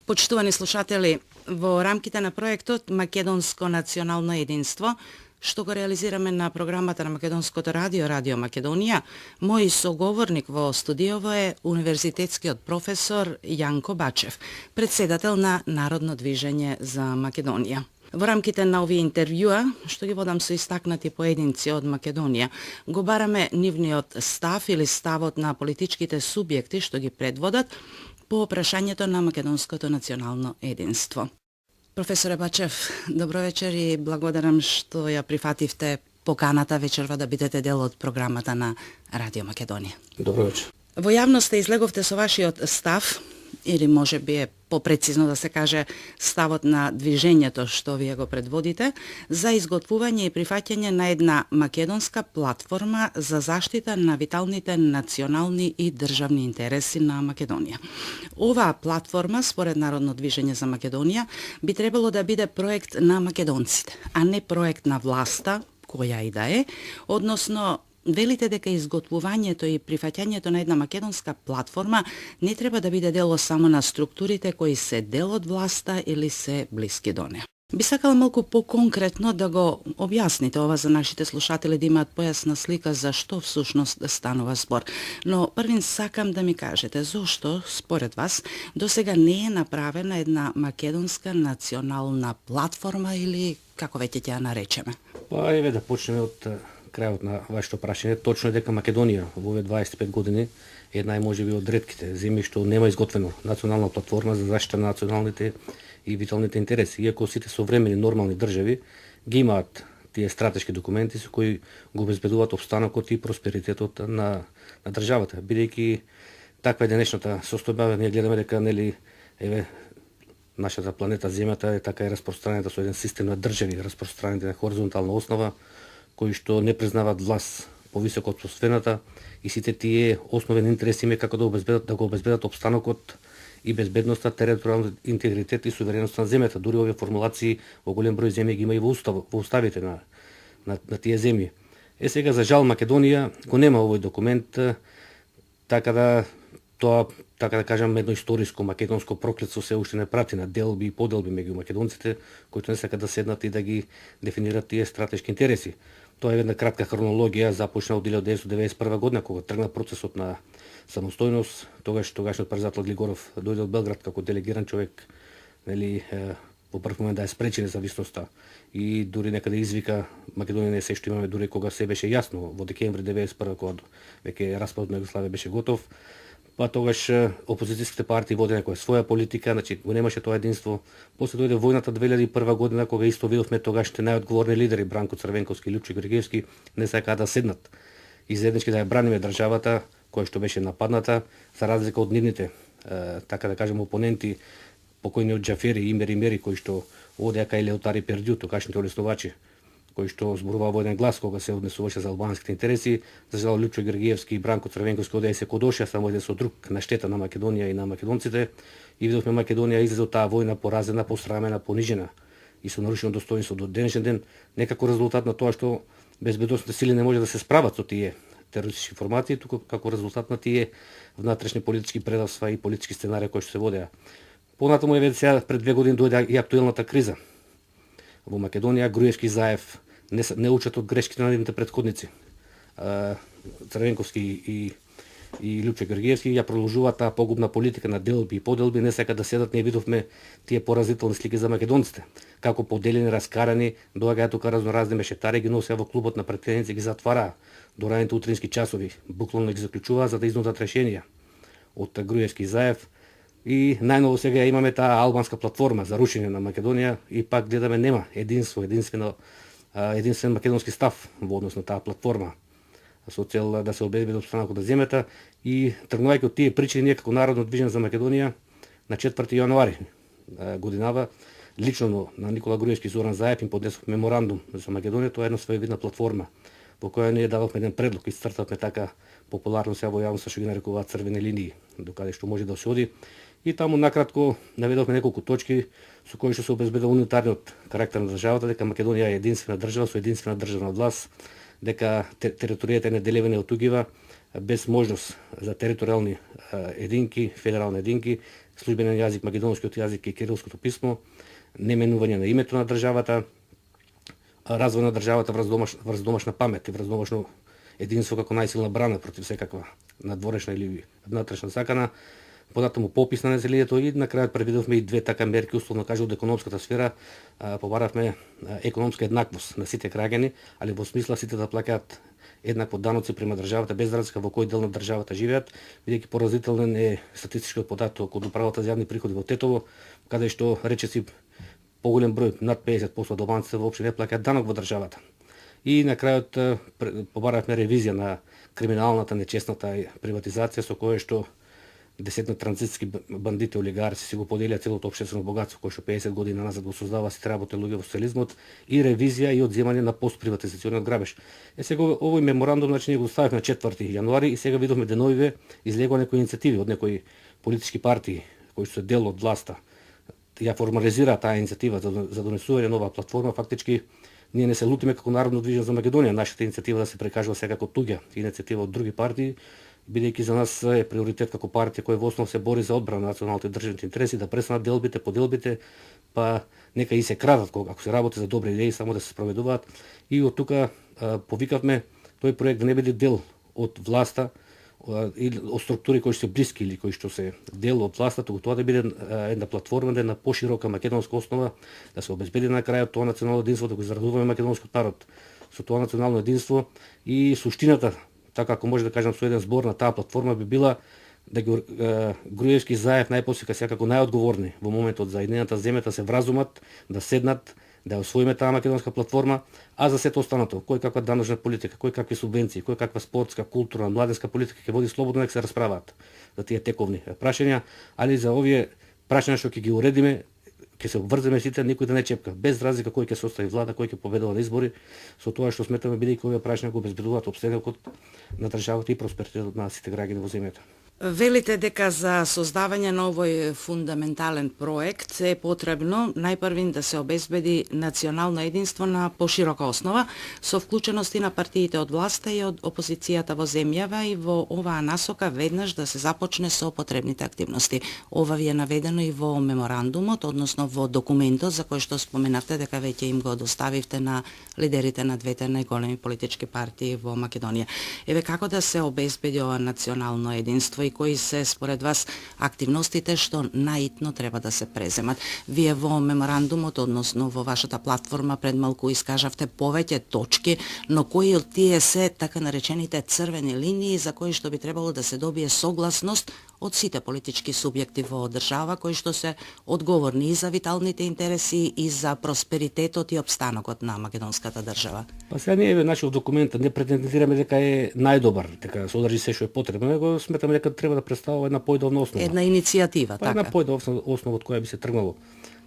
Почитувани слушатели, во рамките на проектот Македонско национално единство, што го реализираме на програмата на Македонското радио, Радио Македонија, мој соговорник во студиово е универзитетскиот професор Јанко Бачев, председател на Народно движење за Македонија. Во рамките на овие интервјуа, што ги водам со истакнати поединци од Македонија, го бараме нивниот став или ставот на политичките субјекти што ги предводат по прашањето на Македонското национално единство. Професоре Бачев, добро вечер и благодарам што ја прифативте поканата вечерва да бидете дел од програмата на Радио Македонија. Добро вечер. Во јавноста излеговте со вашиот став, или може би е попрецизно да се каже ставот на движењето што вие го предводите, за изготвување и прифаќање на една македонска платформа за заштита на виталните национални и државни интереси на Македонија. Оваа платформа, според Народно движење за Македонија, би требало да биде проект на македонците, а не проект на власта, која и да е, односно велите дека изготвувањето и прифаќањето на една македонска платформа не треба да биде дело само на структурите кои се дел од власта или се блиски до неа. Би сакала малку поконкретно да го објасните ова за нашите слушатели да имаат појасна слика за што всушност станува збор. Но првин сакам да ми кажете зошто, според вас, досега не е направена една македонска национална платформа или како веќе ќе ја наречеме? Па еве да почнеме од крајот на вашето прашање. Точно е дека Македонија во овие 25 години е една можеби од ретките земји што нема изготвено национална платформа за заштита на националните и виталните интереси. Иако сите современи нормални држави ги имаат тие стратешки документи со кои го обезбедуваат опстанокот и просперитетот на државата. Бидејќи таква е денешната состојба, ние гледаме дека еве нашата планета Земјата е така и распространета со еден систем на држави, распространети на хоризонтална основа, кои што не признаваат власт повисоко од сосвената и сите тие основен интерес им е како да го обезбедат опстанокот и безбедноста, територијалниот интегритет и сувереноста на земјата. Дури овие формулации во голем број земји ги има и во уставите на тие земји. Сега за жал Македонија го нема овој документ, така да кажам едно историско македонско проклетство се уште не прати на делби и поделби меѓу македонците кои не сакат да седнат и да ги дефинират тие стратешки интереси. Тоа е една кратка хронологија, започна од 1991 година кога тргна процесот на самостојност. Тогашниот председател Глигоров дојде од Белград како делегиран човек, во прв момент да ја спречи независноста и дури некаде извика Македонија не се што имаме, дури кога се беше јасно во декември 1991 кога веќе распадот на Југославија беше готов. Па тогаш опозицијските партии води некоја своја политика, го немаше тоа единство. После дојде војната 2001 година кога исто видовме тогашните најодговорни лидери Бранко Црвенковски и Лјупчо Георгиевски не сакаа да седнат и заеднички да ја браниме државата која што беше нападната, за разлика од нивните така да кажем опоненти покојни од Џафери и Имери Мери кои што одеа кај Леотари Пердју, тогашните олеснувачи, кои што зборуваа во еден глас кога се однесуваше за албанските интереси. За жал Лјупчо Георгиевски и Бранко Црвенковски одеа и се кодошеа само еден со друг на штета на Македонија и на македонците и видовме Македонија излезе од таа војна поразена, посрамена, понижена и со нарушено достоинство до денешен ден, некако резултат на тоа што безбедносните сили не може да се справат со тие терористички формации, туку како резултат на тие внатрешни политички предавства и политички сценарии кои што се водеа. Понатаму еве сега пред 2 години дојде и актуелната криза. Во Македонија Груевски и Заев не учат од грешките на нивните претходници. Црвенковски и Лјупчо Георгиевски ја продолжуваат таа погубна политика на делби и поделби, не сакат да седат. Ние видовме тие поразителни слики за македонците, како поделени, раскарани, доаѓаат тука разноразни мешетари, ги носеа во клубот на претходници, ги затвараа до раните утрински часови, буквално ги заклучуваа за да изнудат решенија од Груевски и Заев. И најново сега имаме таа албанска платформа за рушење на Македонија и пак гледаме нема единствен македонски став во однос на таа платформа со цел да се обезбеди опстанокот на земјата. И тргнувајќи од тие причини, ние како Народно движење за Македонија на 4 јануари годинава лично на Никола Груевски и Зоран Заев им поднесов меморандум за Македонија. Тоа е една своевидна платформа во која ние дававме еден предлог и стартавме така популарно сега во јавноста што ги нарекуваат црвени линии, докаде што може да се оди. И таму накратко наведовме неколку точки со кои што се обезбедува унитарниот карактер на државата, дека Македонија е единствена држава со единствена државна власт, дека територијата е неделивена и отугива, без можност за територијални единки, федерални единки, службен јазик македонскиот јазик и кирилското писмо, неменување на името на државата, развој на државата врз домашна памет и врз домашно единство како најсилна брана против секаква надворешна или внатрешна закана, понатаму попис на населението и на крајот предвидовме и две така мерки, условно кажа од економската сфера, побаравме економска еднаквост на сите граѓани, али во смисла сите да плаќаат еднакво даноци према државата без разлика во кој дел на државата живеат, бидејќи поразителен е статистичкиот податок од управата за јавни приходи во Тетово, каде што речиси поголем број, над 50% од албанците воопшто не плаќаат данок во државата. И на крајот побаравме ревизија на криминалната, нечестната приватизација со која што десетна транзитски бандити, олигарци си го поделија целото општествено богатство кој што 50 години назад го создава сите работни луѓе во социјализмот и ревизија и одземање на постприватизациониот грабеж. Сега овој меморандум значи ние го ставивме на 4 јануари и сега видовме деновиве излегува некои иницијативи од некои политички партии кои се дел од власта. Ја формализира таа иницијатива за донесување нова платформа. Фактички ние не се лутиме како Народно движење за Македонија, нашата иницијатива да се прекажува сега како туѓа иницијатива од други партии, бидејќи за нас е приоритет како партија која во основа се бори за одбрана на националните и државните интереси, да престанат делбите, поделбите, па нека и се крадат ако се работи за добри идеи, само да се спроведуваат. И од тука повикавме тој проект да не биде дел од власта или од структури кои што се блиски или кои што се дел од власта, туку тоа да биде една платформа, да е на поширока македонска основа, да се обезбеди на крајот тоа национално единство, да го изразуваме македонскиот народ со тоа национално единство. И суштината, така ако може да кажам со еден збор на таа платформа, би била да ги Груевски и Заев најпосле секако најодговорни во моментот за едината земјата се вразумат, да седнат, да ја освоиме таа македонска платформа, а за сето останато, кој каква данъчна политика, кој какви субвенции, кој каква спортска, културна, младенска политика ќе води слободно нека се расправаат за тие тековни прашања, али за овие прашања што ќе ги уредиме, ќе се обврземе сите, никој да не чепка, без разлика кој ќе се остави влада, кој ќе победува на избори, со тоа што сметаме бидејќи овие прашања го обезбедуваат опстеникот на државата и просперитетот на сите граѓани во земјата. Велите дека за создавање на овој фундаментален проект е потребно најпрвин да се обезбеди национално единство на поширока основа со вклученост и на партиите од власта и од опозицијата во земјава и во оваа насока веднаш да се започне со потребните активности. Ова ви е наведено и во меморандумот, односно во документот за кој што споменавте дека веќе им го доставивте на лидерите на двете најголеми политички партии во Македонија. Еве како да се обезбеди ова национално единство и кои се според вас активностите што наитно треба да се преземат? Вие во меморандумот, односно во вашата платформа пред малку искажавте повеќе точки, но кои од тие се така наречените црвени линии за кои што би требало да се добие согласност од сите политички субјекти во држава кои што се одговорни и за виталните интереси и за просперитетот и опстанокот на македонската држава? Па сега ние нашиот документ не претендираме дека е најдобар, дека содржи се што е потребно, него сметаме дека треба да представува една поидовна основа. Една иницијатива, така. Една поидовна основа од која би се тргнало,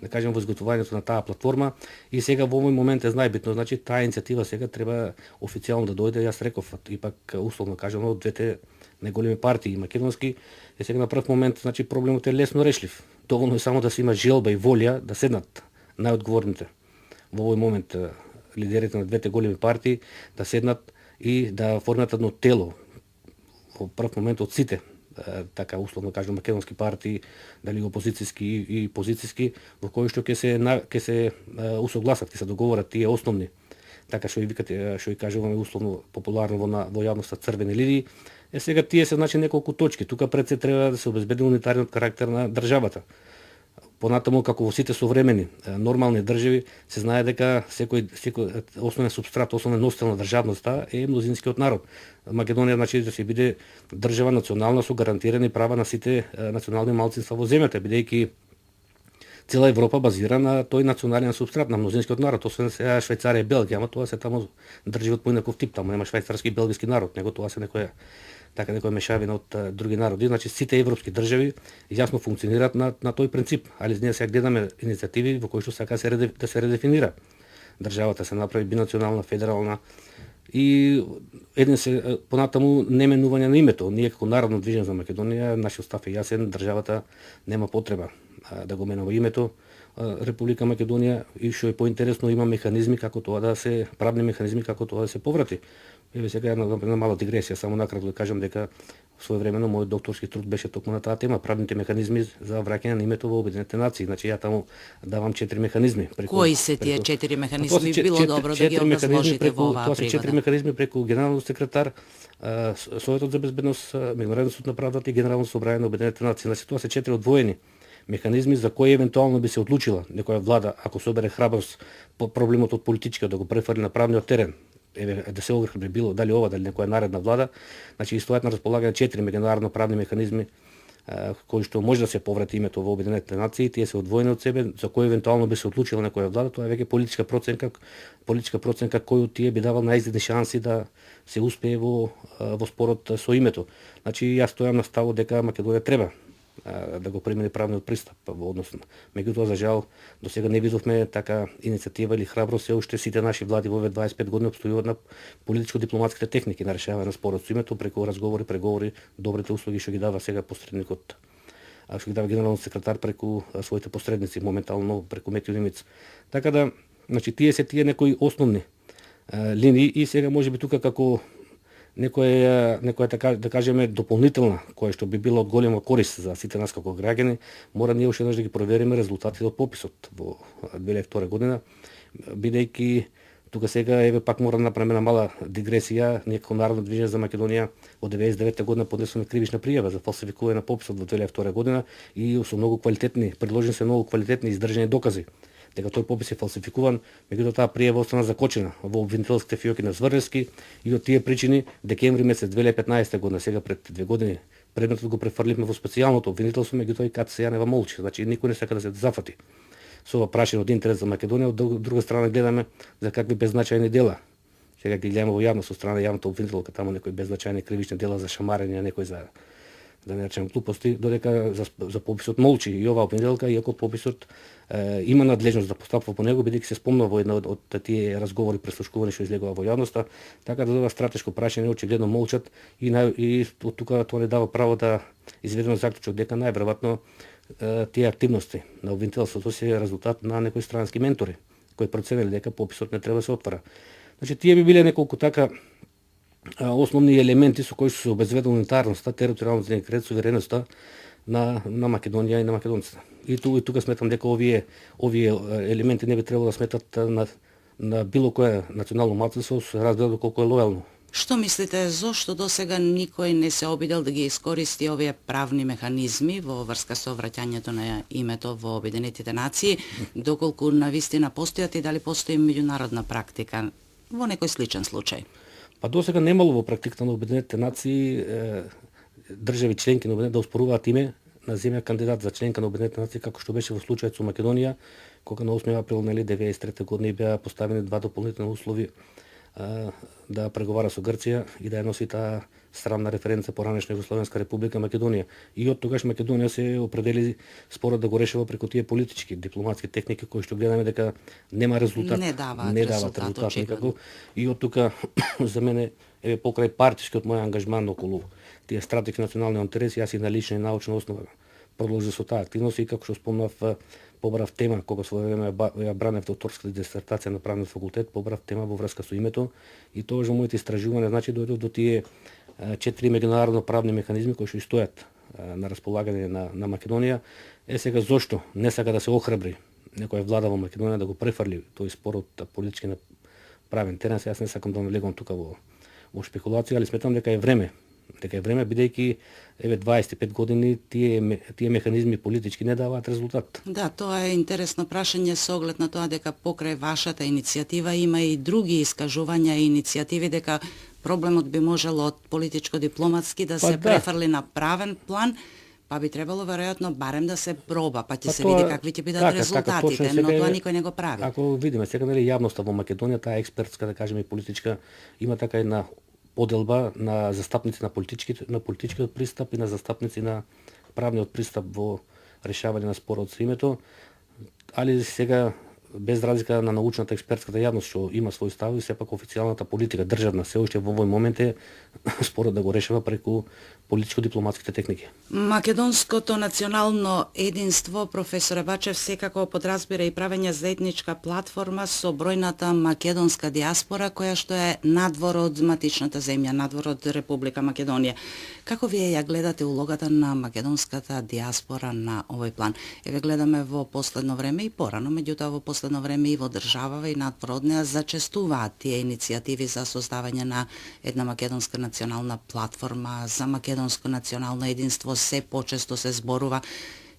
да кажем, во изготвувањето на таа платформа. И сега во овој момент е најбитно, значи таа иницијатива сега треба официјално да дојде, јас реков, и пак условно кажам, од двете најголеми партии македонски. И сега на прв момент, значи проблемот е лесно решлив. Доволно е само да се има желба и волја да седнат најодговорните во овој момент лидерите на двете големи партии да седнат и да формат едно тело во прв момент од сите така условно кажам македонски партии, дали опозицијски и позицијски, во кои што ќе се усогласат, ќе се договорат тие основни, така што и викате, што и кажуваме условно популарно во јавноста црвени линии. Сега тие се значи неколку точки. Тука пред се треба да се обезбеди унитарниот карактер на државата. Понатаму, како во сите современи нормални држави, се знае дека секој основен субстрат, основен носител на државноста е мнозинскиот народ. Македонија значи да се биде држава национална со гарантирани права на сите национални малцинства во земјата, бидејќи цела Европа базира на тој национален субстрат на мнозинскиот народ, освен сега Швајцарија и Белгија, ама тоа се таму држави од поинаков тип, таму нема швајцарски и белгиски народ, него тоа се некоја мешавина од други народи. Значи сите европски држави јасно функционираат на тој принцип, али ние сега гледаме иницијативи во кои што сака да се редефинира државата, се направи бинационална, федерална и еден се понатаму неменување на името. Ние како Народно движење за Македонија, нашиот став е јасен, државата нема потреба да го менува името Република Македонија и што е поинтересно има механизми како тоа да се правни механизми како тоа да се поврати. Еве сега една мала дигресија, само накратко да кажам дека своевремено мојот докторски труд беше токму на таа тема, правните механизми за враќање на името во Обединетите нации. Значи ја таму давам 4 механизми. Кои се тие 4 механизми? Било добро да ги образложите во оваа пригода. Тоа се 4 механизми преку генералниот секретар, Советот за безбедност, Меѓународен суд на правдата и Генерално собрание на Обединетите нации. Значи тоа се 4 одвоени механизми за кои евентуално би се одлучила некоја влада, ако собере храброст по проблемот од политичкиот да го префрли на правниот терен, да се огрхи било дали ова, дали некоја наредна влада, значи стојат на располагање 4 меѓународно правни механизми кои што може да се поврати името во Обединетите нации, тие се одвоени од себе, за кои евентуално би се одлучила некоја влада, тоа е веќе политичка проценка кој од тие би давал најизгледни шанси да се успее во спорот со името. Значи јас стојам на ставот дека Македонија треба да го примени правниот пристап во однос. Меѓутоа, за жал, до сега не видовме така иницијатива или храброст. Се уште сите наши влади во овие 25 години обстојуваат на политичко-дипломатските техники на решавање на спорот со името преку разговори, преговори, добрите услуги што ги дава сега посредникот, што ги дава генералниот секретар преку своите посредници, моментално преку Метјо Нимиц. Така да, значи тие се некои основни линии и сега можеби тука како некоја така да кажеме дополнителна која што би била од голема корист за сите нас како граѓани, мора ние уште еднаш да ги провериме резултатите од пописот во 2002 година, бидејќи тука сега еве пак мора да направиме мала дигресија. Ние како Народно движење за Македонија од 99 година поднесуваме кривична пријава за фалсификување на пописот во 2002 година и со многу квалитетни, предложени се многу квалитетни издржани докази дека тој попис е фалсификуван, меѓутоа таа пријава остана закочена во обвинителските фиоки на Зврневски и од тие причини декември месец 2015 година, сега пред 2 години, предметот го префрливме во специјалното обвинителство, меѓутоа и КЦ Јанева молчи, значи никој не сака да се зафати со ова прашање од интерес за Македонија. Од друга страна гледаме за какви беззначајни дела сега ги гледаме во јавност со страна јавната обвинителка, таму некои беззначајни кривични дела за шамарење, некој за да не речем глупости, додека за пописот молчи и оваа обвинителка, иако пописот има надлежност да постапува по него, бидејќи се спомна во една од тие разговори преслушкувани што излегува во јавноста, така да ова стратешко прашање очигледно молчат и од тука тоа не дава право да изведеме заклучок дека најверојатно тие активности на обвинителството се резултат на некои странски ментори кои проценели дека пописот не треба да се отвара. Значи тие би биле неколку така основни елементи со кои се обезведува унитарноста, територијалната интегритет, сувереноста на Македонија и на македонците. И тука сметам дека овие елементи не би требало да сметат на било кое национално малцинство, се разбира доколку е лојално. Што мислите, зошто до сега никој не се обидел да ги искористи овие правни механизми во врска со враќањето на името во Обединетите нации, доколку навистина постојат и дали постои меѓународна практика во некој сличен случај? Па до сега немало во практиката на Обединетите нации држави членки на Обединетите да оспоруваат име на земја кандидат за членка на Обединетите нации, како што беше во случајот со Македонија, кога на 8 април 1993 година беа поставени 2 дополнителни услови да преговара со Грција и да ја носи таа срамна референца поранешна Југословенска република Македонија. И од тогаш Македонија се определи спорот да го решава преку тие политички, дипломатски техники кои што гледаме дека нема резултат. Не даваат резултат никако. И од тука за мене еве покрај партискиот мој ангажман околу тие стратешки национални интереси, јас и на лична и научна основа продолжи со таа активност и како што спомнав побрав тема кога своевреме ја бранев докторската дисертација на правниот факултет, побрав тема во врска со името и тоа во моите истражувања значи дојдов до тие 4 меѓународно правни механизми кои што стојат на располагање на Македонија. Сега зошто не сака да се охрабри некоја влада во Македонија да го префрли тој спорот политички на правен терен, јас не сакам да навлегам тука во шпекулација, али сметам дека е време бидејќи еве 25 години тие механизми политички не даваат резултат. Да, тоа е интересно прашање со оглед на тоа дека покрај вашата иницијатива има и други искажувања и иницијативи дека проблемот би можело од политичко-дипломатски да се префрли на правен план, па би требало веројатно барем да се проба, па ќе се види какви ќе бидат резултатите, но тоа никој не го прави. Ако видиме сега нели јавноста во Македонија, таа експертска да кажеме и политичка, има така една поделба на застапници на политичкиот пристап и на застапници на правниот пристап во решавање на спорот со името, али сега без разлика на научната експертската јавност што има свој став, и сепак официјалната политика државна се уште во овој момент е спорот да го решава преку политичко-дипломатските техники. Македонското национално единство, професоре Бачев, секако подразбира и правење заедничка платформа со бројната македонска диаспора која што е надвор од матичната земја, надвор од Република Македонија. Како вие ја гледате улогата на македонската диаспора на овој план? Еве гледаме во последно време и порано, меѓутоа во последно време и во државава и надвор од неа зачестуваат тие иницијативи за создавање на една македонска национална платформа, за македонско национално единство се почесто се зборува.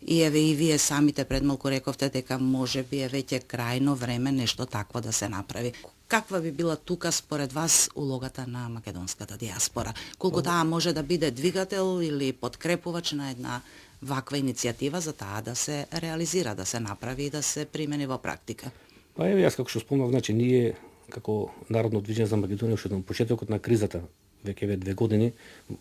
И еве и вие самите пред малку рековте дека може би е веќе крајно време нешто такво да се направи. Каква би била тука според вас улогата на македонската диаспора? Колку таа може да биде двигател или подкрепувач на една ваква иницијатива за таа да се реализира, да се направи и да се примени во практика? Па еве јас како што спомнав, значи ние како Народно движење за Македонија уште на почетокот на кризата, веќе 2 години,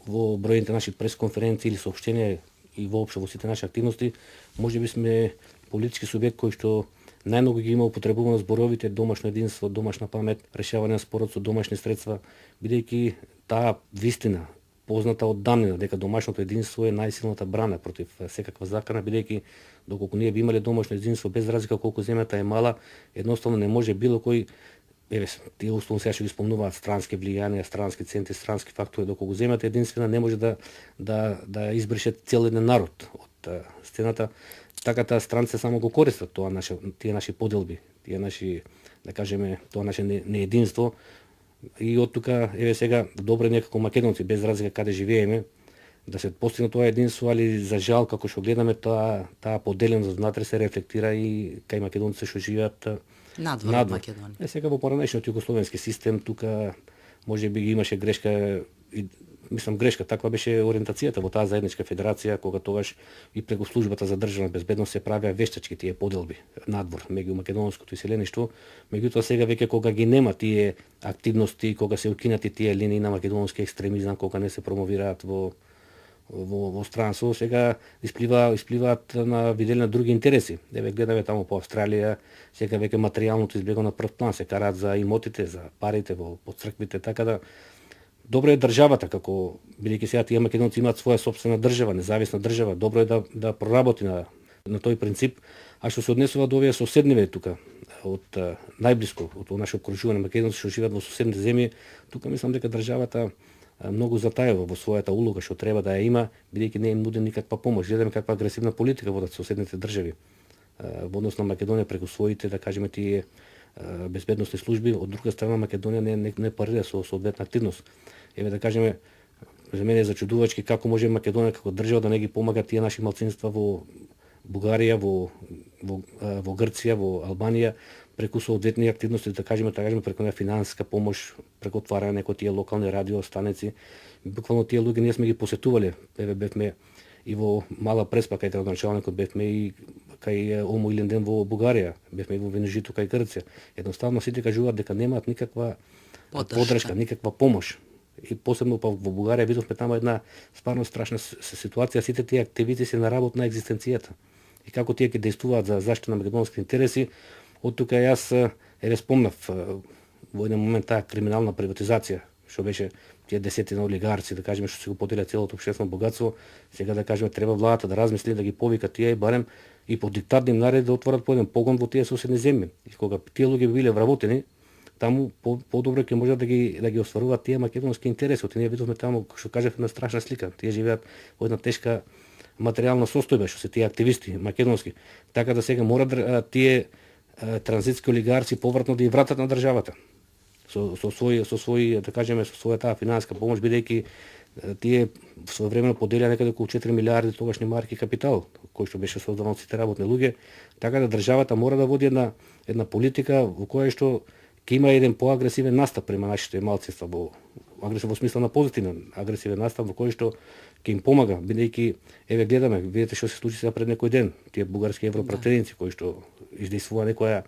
во бројните наши пресконференции или соопштенија и воопшто во сите наши активности, може би сме политички субјект кој што најмногу ги има употребувано зборовите домашно единство, домашна памет, решавање на спорот со домашни средства, бидејќи таа вистина позната од давнина дека домашното единство е најсилната брана против секаква закана, бидејќи доколку ние би имале домашно единство без разлика колку земјата е мала, едноставно не може било кој, еве тие условно сега ќе ги спомнуваат странски влијанија, странски центри, странски фактори, доколку земјата единствена не може да избрише цел еден народ од сцената. Така таа странци само го користат тие наши поделби, тие наши, да кажеме, тоа наше неединство. И од тука, еве сега, добро некако македонци, без разлика каде живееме, да се постигне тоа единство, али за жал, како што гледаме, таа поделеност внатре се рефлектира и кај македонци што живеат надвор од Македонија. Сега во поранешниот југословенски систем, тука може би имаше грешка, мислам грешка, таква беше ориентацијата во таа заедничка федерација, кога тогаш и преку службата за државна безбедност се правеа вештачки тие поделби надвор меѓу македонското иселеништво, меѓутоа сега веќе кога ги нема тие активности, кога се укинати тие линии на македонски екстремизам, кога не се промовираат во странство, сега испливаат на видели на други интереси. Еве гледаме таму по Австралија, сега веќе материјалното избега на прв план, се караат за имотите, за парите во црквите, така да добро е државата, како бидејќи сега тие македонци имаат своја сопствена држава, независна држава, добро е да проработи на тој принцип. А што се однесува до овие соседниве тука, од најблиско, од нашето окружување македонци што живеат во соседните земји, тука мислам дека државата многу затајува во својата улога што треба да ја има, бидејќи не им нуди никаква помош. Гледаме каква агресивна политика водат соседните држави во однос на Македонија преку своите, да кажеме, тие безбедносни служби. Од друга страна Македонија не парира со соодветна активност. Еве да кажеме, за мене е зачудувачки како може Македонија како држава да не ги помага тие наши малцинства во Бугарија, во Грција, во Албанија, преку соодветни активности, да кажеме преку финансиска помош, преку отварање некои тие локални радиостаници. Буквално тие луѓе ние сме ги посетувале. Еве бевме и во Мала Преспа кај градоначалникот, бевме и кај Омо Илинден во Бугарија, бевме и во Венежито кај Грција. Едноставно сите кажуваат дека немаат никаква поддршка, никаква помош. И посебно во Бугарија видовме таму една стварно страшна ситуација, сите тие активисти се на работ на екзистенцијата. И како тие ќе действуваат за заштита на македонски интереси, од тука јас еве спомнав во еден момент таа криминална приватизација, што беше тие десетина олигарци, да кажеме, што се го поделија целото општествено богатство. Сега да кажеме треба владата да размисли да ги повика тие и барем и по диктат им нареди да отворат по еден погон во тие соседни земји. И кога тие луѓе биле вработени, таму подобро ќе можат да ги остваруваат тие македонски интереси. Ние видовме таму, што кажав, на страшна слика. Тие живеат во една тешка материјална состојба, што се тие активисти македонски. Така да сега мора тие транзитски олигарци повратно да ја вратат на државата. Со свој, да кажеме, со својата финансиска помош, бидејќи тие своевремено поделија некаде околу 4 милиарди тогашни марки капитал, кој што беше создаван од сите работни луѓе, така да државата мора да води една политика во која што ќе има еден поагресивен настап према нашите малцинства, во смисла на позитивен агресивен настап во кој што ќе им помага, бидејќи еве гледаме, видите што се случи сега пред некој ден, тие бугарски европратеници кои што издействува некоја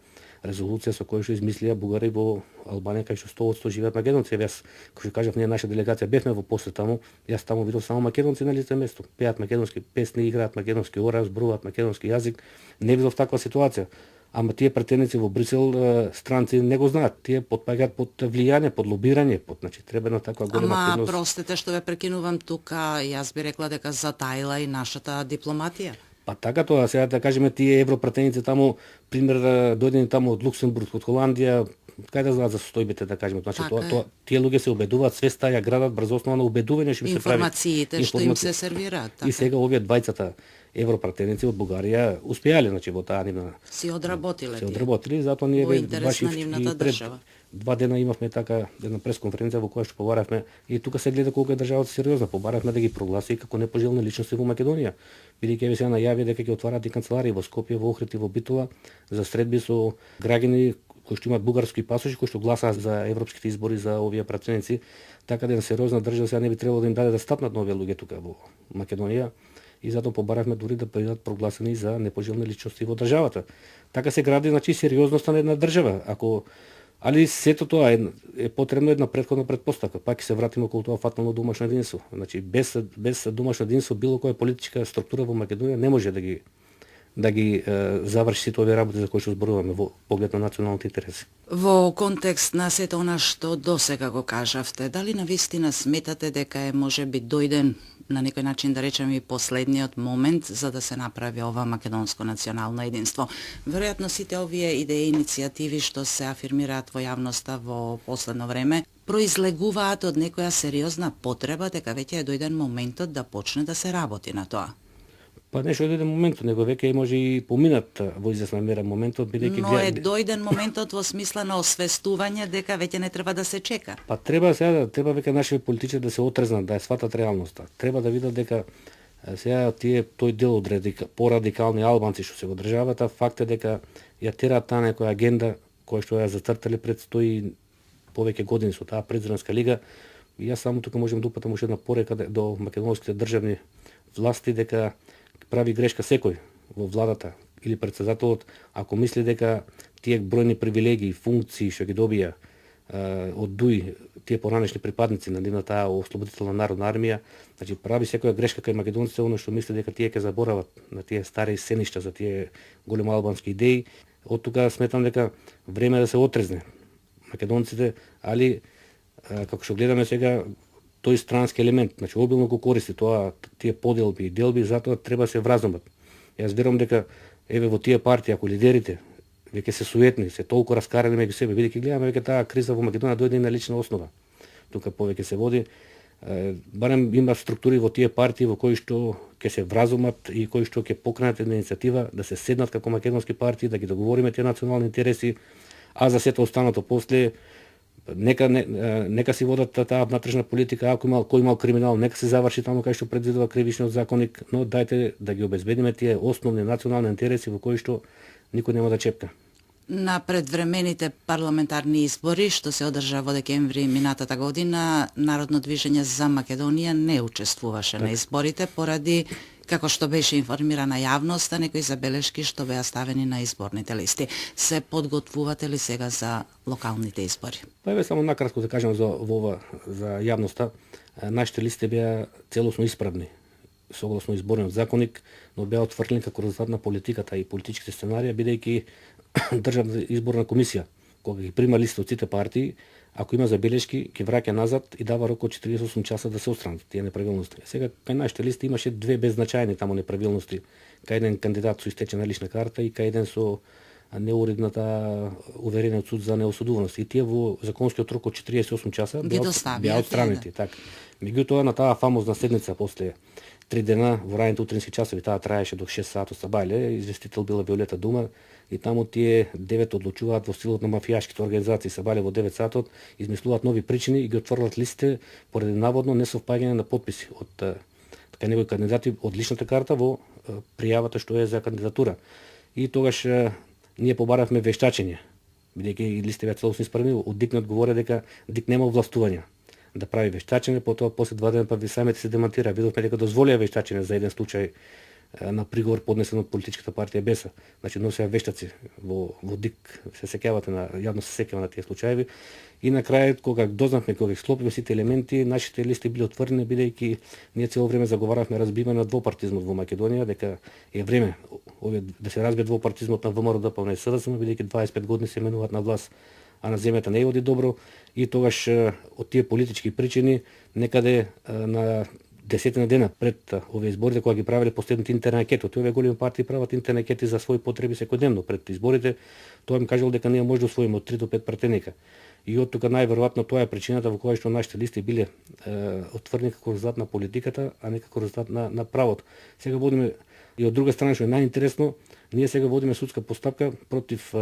резолуција со која што измислија бугари во Албанија кај што 100% живеат македонци. Јас, како што кажав, ние наша делегација бевме во посет таму, јас таму видов само македонци на лице место. Пеат македонски песни, играат македонски ора, зборуваат македонски јазик. Не видов таква ситуација. ама тие претеници во Брисел странци не го знаат. Тие потпаѓаат под влијание, под лобирање, значи треба на таква голема Ама активност. простите што ве прекинувам тука, јас би рекла дека затаила и нашата дипломатија. Па така тоа, сега да кажеме тие европратеници таму, пример дојдени таму од Луксембург, од Холандија, кај да знаат за состојбите, да кажеме, значи Така тоа тие луѓе се убедуваат, све стаја градат брз основа на убедување што се прави. Информациите што им се сервираат. Така. И сега овие двајцата европратеници од Бугарија успеале, значи во таа нивна си одработиле. се одработили, затоа ние во интерес на нивната пред држава. 2 дена имавме така една пресконференција во која што побаравме и тука се гледа колку е државата сериозна, побаравме да ги прогласи како непожелни личности во Македонија. Бидејќи еве сега најави дека ќе отварат и канцеларии во Скопје, во Охрид и во Битола за средби со граѓани кои што имаат бугарски пасоши, кои што гласаат за европските избори за овие пратеници, така да е сериозна држава сега не би требало да им даде да стапнат на овие луѓе тука во Македонија. И затоа побаравме дури да бидат прогласени за непожелни личности во државата. Така се гради значи сериозноста на една држава. Али сето тоа е потребно една претходна претпоставка. Пак ќе се вратиме околу тоа фатално домашно единство. Значи без домашно единство било која политичка структура во Македонија не може да ги заврши сите овие работи за кои што зборуваме во поглед на националните интереси. Во контекст на сето она што досега го кажавте, дали навистина сметате дека е можеби дојден на некој начин да речеме и последниот момент за да се направи ова македонско национално единство? Веројатно сите овие идеи и иницијативи што се афирмираат во јавноста во последно време произлегуваат од некоја сериозна потреба дека веќе е дојден моментот да почне да се работи на тоа. Па не што дојде моментот, него веќе може и поминат во известна мера моментот, бидејќи Но е дојден моментот во смисла на освестување дека веќе не треба да се чека. Па треба веќе нашите политичари да се отрезнат, да ја сватат реалноста. Треба да видат дека сега тој дел од порадикални албанци што се во државата, факт е дека ја тераат таа некоја агенда која што ја зацртале пред 100 повеќе години со таа предземска лига. И јас само тука можам да упатам уште една порека до македонските државни власти дека прави грешка секој во владата или претседателот ако мисли дека тие бројни привилегии, функции што ги добија од ДУИ, тие поранешни припадници на нивната ослободителна народна армија, значи прави секоја грешка кај македонците, оно што мисли дека тие ќе заборават на тие стари сеништа за тие големо албански идеи. Од тука сметам дека време е да се отрезне македонците, али како што гледаме сега тој странски елемент, значи обилно го користи тоа, тие поделби и делби, затоа треба се вразумат. Јас верувам дека еве во тие партии, ако лидерите веќе се суетни, се толку раскарани меѓу себе, бидејќи гледаме веќе таа криза во Македонија дојде на лична основа. Тука повеќе се води, барем има структури во тие партии во кои што ќе се вразумат и кои што ќе покренат една иницијатива да се седнат како македонски партии, да ги договориме тие национални интереси, а за сето останато после нека си водат таа внатрешна политика, ако кој имал криминал, нека се заврши таму кај што предвидува кривичниот законник, но дајте да ги обезбедиме тие основни национални интереси во кои што никој нема да чепка. На предвремените парламентарни избори што се одржа во декември минатата година, Народно движење за Македонија не учествуваше на изборите поради, како што беше информирана јавноста, некои забелешки што беа ставени на изборните листи. Се подготвувате ли сега за локалните избори? Па еве само накратко да кажам за јавноста. Нашите листи беа целосно исправни согласно изборниот законник, но беа отфрлени како резултат на политиката и политичките сценарија, бидејќи Државна изборна комисија, кога ги прима листа од сите партии, ако има забелешки, ќе враќа назад и дава рок од 48 часа да се отстранат тие неправилности. Сега кај нашите листи имаше две беззначајни таму неправилности, кај еден кандидат со истечена лична карта и кај еден со неуредната уверение од суд за неосудуваност. И тие во законскиот рок од 48 часа беа отстранети. Така. Меѓутоа на таа фамозна седница после 3 дена во раните утрински часови, таа траеше до 6 сати сабајле, известител била Виолета Дума и таму тие 9 одлучуваат во стилот на мафијашките организации сабајле во 9 сатот, измислуваат нови причини и ги отворилат листите поради наводно несовпаѓање на подписи од така некои кандидати од личната карта во пријавата што е за кандидатура. И тогаш ние побаравме вештачење, бидејќи листите беа целосно исправни, од ДИК не одговорија дека ДИК нема овластувања да прави вештачење, потоа после 2 дена па ви самите се демантира. Видовме дека дозволија вештачење за еден случај на приговор поднесен од политичката партија Беса. Значи носеа вештаци во ДИК, се сеќавате јавно се сеќава на тие случаеви. И на крајот кога дознавме кога ги склопиме сите елементи, нашите листи биле отворени бидејќи ние цело време заговаравме разбивање на двопартизмот во Македонија, дека е време да се разбие двопартизмот на ВМРО, ДПМНЕ и СДСМ, бидејќи 25 години се менуваат на власт, а на земјата не оди добро, и тогаш од тие политички причини некаде на 10 дена пред овие изборите, кога ги правеле последните интерни анкети, овие големи партии прават интерни анкети за своји потреби секојдневно пред изборите, тоа им кажало дека ние може да освоиме од 3 до 5 пратеника. И од тука најверојатно тоа е причината во која што нашите листи биле отврени како резултат на политиката, а не како резултат на правото. Сега водиме и од друга страна што е најинтересно, ние сега водиме судска постапка против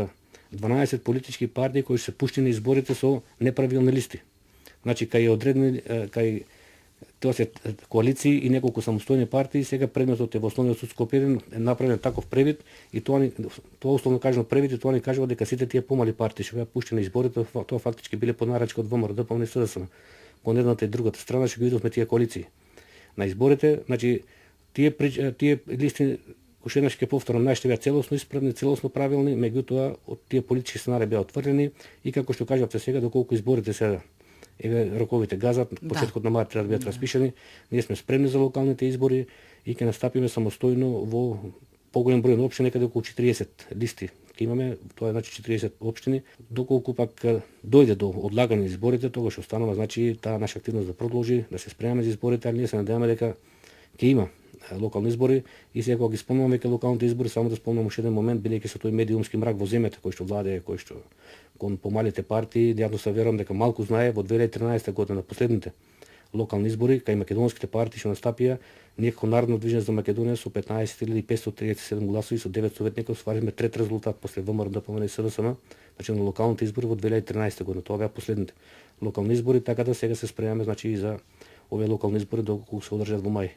12 политички партии кои се пуштени на изборите со неправилни листи. Значи кај одредени кај тоа се коалиции и неколку самостојни партии, сега предметот е во основниот суд Скопје е направен таков превид и тоа условно кажано превид и тоа ни кажува дека сите тие помали партии што беа пуштени на изборите, тоа фактички биле под нарачка од ВМРО, ДПМНЕ и СДСМ. Кон едната и другата страна што ги видовме тие коалиции. На изборите, значи тие листи уште еднаш ќе повторам, нашите беа целосно исправни, целосно правилни, меѓутоа од тие политички сценари беа отврени и како што кажавте сега, доколку изборите се роковите газат, почетокот на март треба да бидат распишани, ние сме спремни за локалните избори и ќе настапиме самостојно во поголем број на општини, некаде околу 40 листи ќе имаме, тоа е значи 40 општини. Доколку пак дојде до одлагање на изборите, тогаш останува значи таа наша активност да продолжи, да се спремаме за изборите, а ние се надеваме дека ќе има локални избори и сега кога ги спомнуваме веќе локалните избори, само да спомнам уште еден момент, бидејќи со тој медиумски мрак во земјата кој што владее, кој што кон помалите партии, јавно се верувам дека малку знае во 2013 година на последните локални избори кај македонските партии што настапија, ние како Народно движење за Македонија со 15.537 гласови со 9 советника остваривме трет резултат после ВМРО, ДПМНЕ и СДСМ, значи на локалните избори во 2013 година. Тоа беа последните локални избори, така да сега се спремаме значи и за овие локални избори доколку се одржат во мај.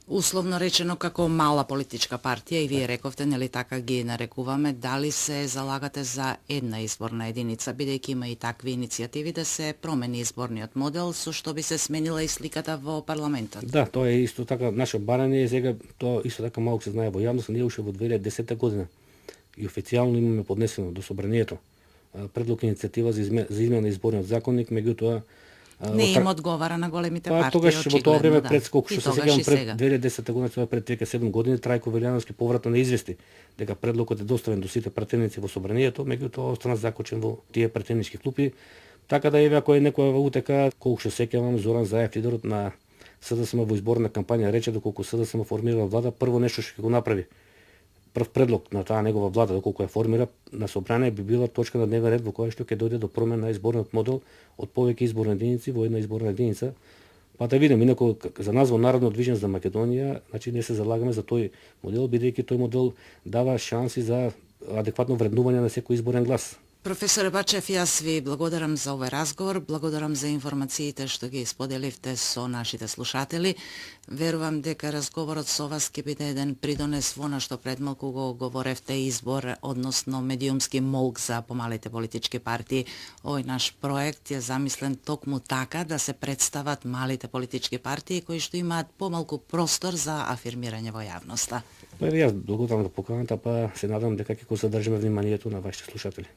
Условно речено како мала политичка партија, и вие рековте, нели така ги нарекуваме, дали се залагате за една изборна единица, бидејќи има и такви иницијативи да се промени изборниот модел, со што би се сменила и сликата во парламентот? Да, тоа е исто така наше барање, сега тоа исто така малку се знае во јавност, ние уште во 2010 година и официјално имаме поднесено до собранието предлог иницијатива за измена на изборниот законник, меѓутоа не им одговара на големите партии. Тогаш во тоа време пред колку што се сеќавам пред 2010 година, тоа пред веќе 7 години, Трајко Велјановски повратно не извести дека предлогот е доставен до сите пратеници во собранието, меѓутоа остана закочен во тие пратенички клупи. Така да еве ако е некоја во УТК, колку што сеќавам, Зоран Заев, лидерот на СДСМ во изборна кампања, рече доколку СДСМ формира влада, прво нешто што ќе го направи прв предлог на таа негова влада, доколку ја формира на собрание, би била точка на дневен ред во која што ќе дојде до промена на изборниот модел од повеќе изборни единици во една изборна единица. Па да видиме, инаку за нас во Народно движење за Македонија, значи ние се залагаме за тој модел, бидејќи тој модел дава шанси за адекватно вреднување на секој изборен глас. Професоре Бачев, јас ви благодарам за овој разговор, благодарам за информациите што ги споделивте со нашите слушатели. Верувам дека разговорот со вас ќе биде еден придонес во на што пред малку го говоревте избор, односно медиумски молк за помалите политички партии. Овој наш проект е замислен токму така да се представат малите политички партии кои што имаат помалку простор за афирмирање во јавноста. Јас благодарам за поканата, па се надам дека ќе го задржиме вниманието на вашите слушатели.